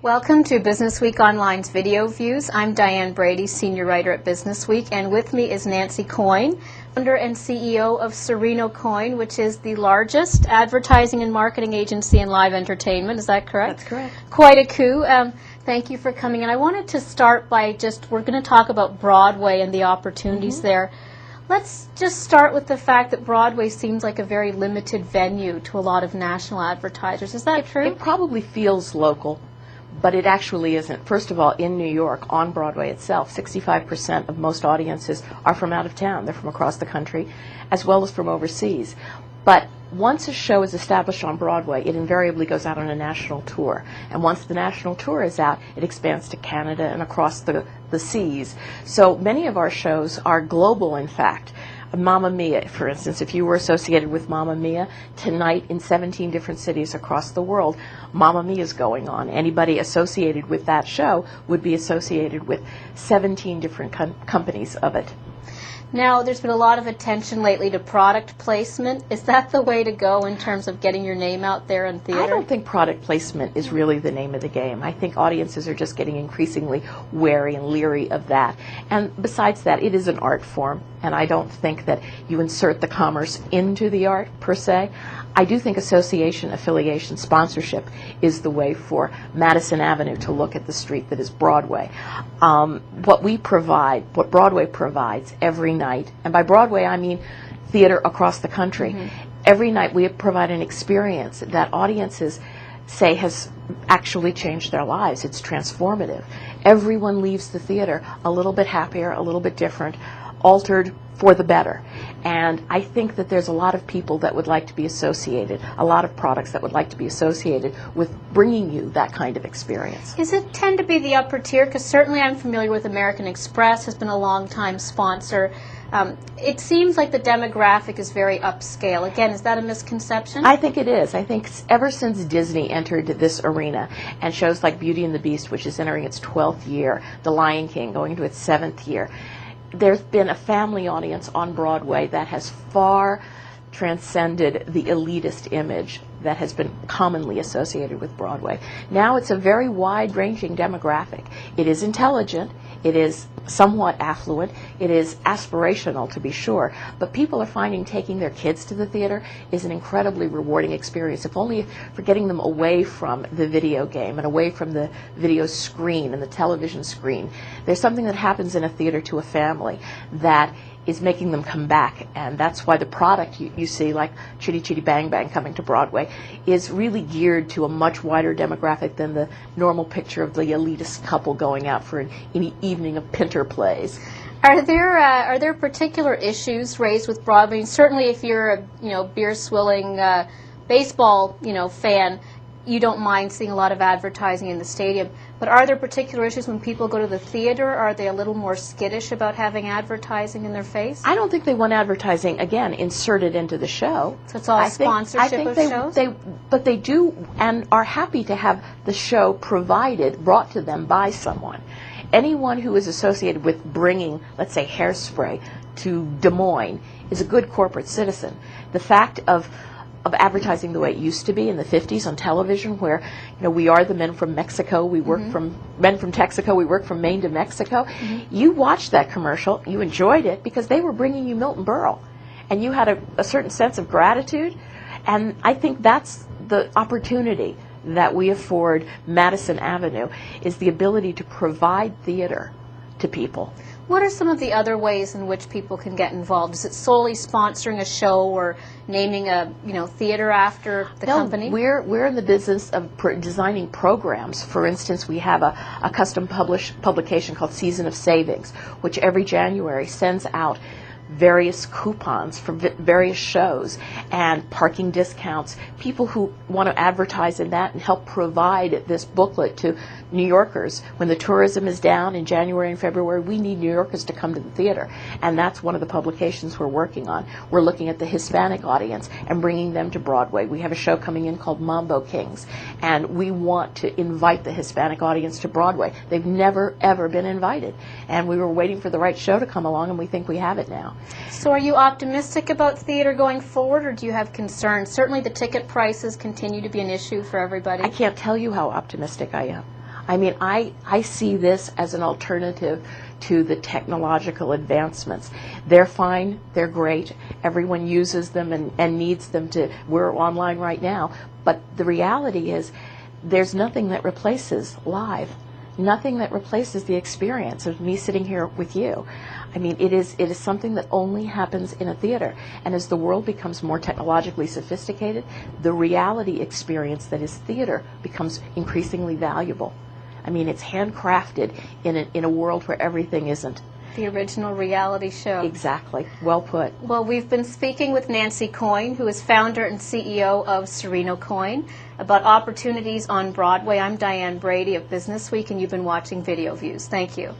Welcome to Business Week Online's Video Views. I'm Diane Brady, Senior Writer at Business Week, and with me is Nancy Coyne, founder and CEO of Serino Coyne, which is the largest advertising and marketing agency in live entertainment. Is that correct? That's correct. Quite a coup. Thank you for coming. And I wanted to start by we're going to talk about Broadway and the opportunities there. Let's just start with the fact that Broadway seems like a very limited venue to a lot of national advertisers. Is that true? It probably feels local, but it actually isn't. First of all, in New York, on Broadway itself, 65% of most audiences are from out of town. They're from across the country, as well as from overseas. But once a show is established on Broadway, it invariably goes out on a national tour. And once the national tour is out, it expands to Canada and across the seas. So many of our shows are global, in fact. Mamma Mia, for instance, if you were associated with Mamma Mia, tonight in 17 different cities across the world, Mamma Mia is going on. Anybody associated with that show would be associated with 17 different companies of it. Now, there's been a lot of attention lately to product placement. Is that the way to go in terms of getting your name out there in theater? I don't think product placement is really the name of the game. I think audiences are just getting increasingly wary and leery of that. And besides that, it is an art form, and I don't think that you insert the commerce into the art, per se. I do think association, affiliation, sponsorship is the way for Madison Avenue to look at the street that is Broadway. What we provide, what Broadway provides every night, and by Broadway I mean theater across the country, every night we provide an experience that audiences say has actually changed their lives. It's transformative. Everyone leaves the theater a little bit happier, a little bit different, altered for the better. And I think that there's a lot of people that would like to be associated, a lot of products that would like to be associated with bringing you that kind of experience. Does it tend to be the upper tier? Because certainly I'm familiar with American Express, has been a long-time sponsor. It seems like the demographic is very upscale. Again, is that a misconception? I think it is. I think ever since Disney entered this arena, and shows like Beauty and the Beast, which is entering its 12th year, The Lion King going to its 7th year, there's been a family audience on Broadway that has far transcended the elitist image that has been commonly associated with Broadway. Now it's a very wide-ranging demographic. It is intelligent, it is somewhat affluent, it is aspirational to be sure, but people are finding taking their kids to the theater is an incredibly rewarding experience, if only for getting them away from the video game and away from the video screen and the television screen. There's something that happens in a theater to a family that is making them come back, and that's why the product you see, like Chitty Chitty Bang Bang coming to Broadway, is really geared to a much wider demographic than the normal picture of the elitist couple going out for an evening of Pinter plays. Are there particular issues raised with Broadway? Certainly, if you're a beer swilling baseball fan, you don't mind seeing a lot of advertising in the stadium. But are there particular issues when people go to the theater? Are they a little more skittish about having advertising in their face? I don't think they want advertising, again, inserted into the show. So it's all sponsorship of shows? But they do and are happy to have the show provided, brought to them by someone. Anyone who is associated with bringing, let's say, Hairspray to Des Moines is a good corporate citizen. The fact of advertising the way it used to be in the 50s on television, where we are the men from Mexico, we work from men from Texaco, we work from Maine to Mexico. You watched that commercial, you enjoyed it because they were bringing you Milton Berle, and you had a certain sense of gratitude, and I think that's the opportunity that we afford Madison Avenue, is the ability to provide theater to people. What are some of the other ways in which people can get involved? Is it solely sponsoring a show or naming a theater after the company? We're in the business of designing programs. For instance, we have a custom publication called Season of Savings, which every January sends out various coupons for various shows and parking discounts. People who want to advertise in that and help provide this booklet to New Yorkers. When the tourism is down in January and February, we need New Yorkers to come to the theater, and that's one of the publications we're working on. We're looking at the Hispanic audience and bringing them to Broadway. We have a show coming in called Mambo Kings, and we want to invite the Hispanic audience to Broadway. They've never, ever been invited, and we were waiting for the right show to come along, and we think we have it now. So are you optimistic about theater going forward, or do you have concerns? Certainly the ticket prices continue to be an issue for everybody. I can't tell you how optimistic I am. I mean, I see this as an alternative to the technological advancements. They're fine, they're great, everyone uses them and needs them we're online right now, but the reality is there's nothing that replaces live. Nothing that replaces the experience of me sitting here with you. I mean, it is something that only happens in a theater. And as the world becomes more technologically sophisticated, the reality experience that is theater becomes increasingly valuable. I mean, it's handcrafted in a world where everything isn't. The original reality show. Exactly. Well put. Well, we've been speaking with Nancy Coyne, who is founder and CEO of Serino Coyne, about opportunities on Broadway. I'm Diane Brady of Business Week, and you've been watching Video Views. Thank you.